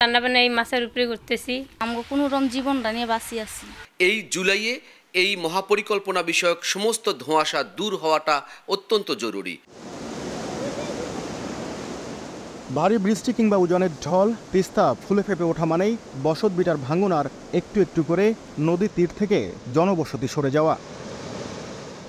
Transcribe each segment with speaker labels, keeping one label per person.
Speaker 1: রান্নাবান্না এই মাছের উপরে করতেছি।
Speaker 2: আমরা কোনোরকম জীবনটা নিয়ে বাঁচি আছি।
Speaker 3: এই জুলাইয়ে এই মহাপরিকল্পনা বিষয়ক সমস্ত ধোঁয়াশা দূর হওয়াটা অত্যন্ত জরুরি।
Speaker 4: ভারী বৃষ্টি কিংবা উজানের ঢল, তিস্তা ফুলে ফেপে ওঠা মানেই বসতভিটার ভাঙন আর একটু একটু করে নদীর তীর থেকে জনবসতি সরে যাওয়া।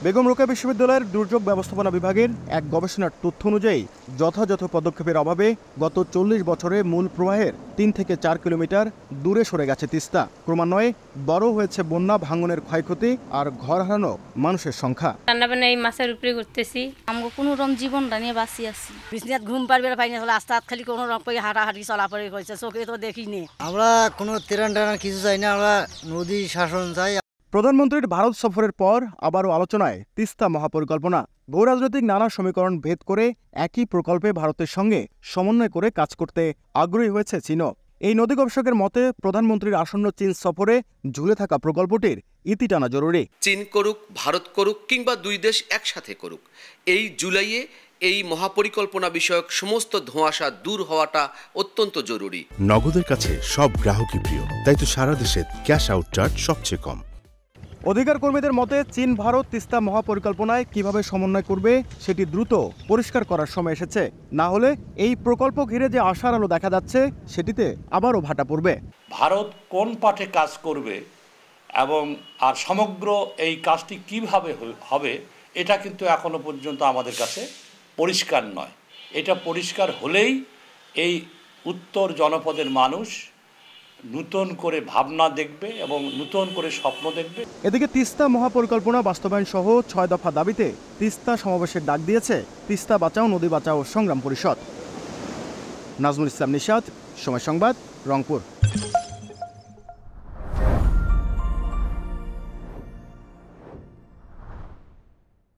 Speaker 4: বেগম রোকেয়া বিশ্ববিদ্যালয়ের দুর্যোগ ব্যবস্থাপনা বিভাগের এক গবেষণার তথ্য অনুযায়ী যথাযথ পদক্ষেপের অভাবে গত ৪০ বছরে মূল প্রবাহের ৩ থেকে ৪ কিলোমিটার দূরে সরে গেছে তিস্তা। ক্রমান্বয়ে বড় হয়েছে বন্যা, ভাঙনের ক্ষয়ক্ষতি আর ঘর হারানো মানুষের সংখ্যা।
Speaker 1: রান্নাবান্না এই মাছের উপরে করতেছি।
Speaker 2: আমরা কোনোরকম জীবনটা নিয়ে বাঁচি আছি।
Speaker 5: বিছনাত ঘুম পারবে না, পাই না, রাস্তা খালি কোনো রকম করে হাঁটাহাঁটি চলাফেরা হয়েছে, চোখে তো দেখিনি।
Speaker 6: আমরা কোনো ত্রাণ কিছু চাই না, আমরা নদী শাসন চাই।
Speaker 4: প্রধানমন্ত্রীর ভারত সফরের পর আবারও আলোচনায় তিস্তা মহাপরিকল্পনা। ভূরাজনৈতিক নানা সমীকরণ ভেদ করে একই প্রকল্পে ভারতের সঙ্গে সমন্বয় করে কাজ করতে আগ্রহী হয়েছে চীনও। এই নদী গবেষকের মতে প্রধানমন্ত্রীর আসন্ন চীন সফরে ঝুলে থাকা প্রকল্পটির ইতি টানা জরুরি।
Speaker 3: চীন করুক, ভারত করুক কিংবা দুই দেশ একসাথে করুক, এই জুলাইয়ে এই মহাপরিকল্পনা বিষয়ক সমস্ত ধোঁয়াশা দূর হওয়াটা অত্যন্ত জরুরি।
Speaker 7: নগদের কাছে সব গ্রাহকই প্রিয়, তাই তো সারা দেশে ক্যাশ আউট চার্জ সবচেয়ে কম।
Speaker 4: অধিকার কর্মীদের মতে চীন ভারত তিস্তা মহাপরিকল্পনায় কিভাবে সমন্বয় করবে সেটি দ্রুত পরিষ্কার করার সময় এসেছে। না হলে এই প্রকল্প ঘিরে যে আশার আলো দেখা যাচ্ছে সেটিতে আবারও ভাটা পড়বে।
Speaker 8: ভারত কোন পাঠে কাজ করবে এবং আর সমগ্র এই কাজটি কিভাবে হবে এটা কিন্তু এখনো পর্যন্ত আমাদের কাছে পরিষ্কার নয়। এটা পরিষ্কার হলেই এই উত্তর জনপদের মানুষ নতুন করে ভাবনা দেখবে এবং নতুন করে স্বপ্ন দেখবে।
Speaker 4: এদিকে তিস্তা মহাপরিকল্পনা বাস্তবায়ন সহ ৬ দফা দাবিতে তিস্তা সমাবেশের ডাক দিয়েছে তিস্তা বাঁচাও নদী বাঁচাও সংগ্রাম পরিষদ। নাজমুল ইসলাম নিশাত, সময় সংবাদ, রংপুর।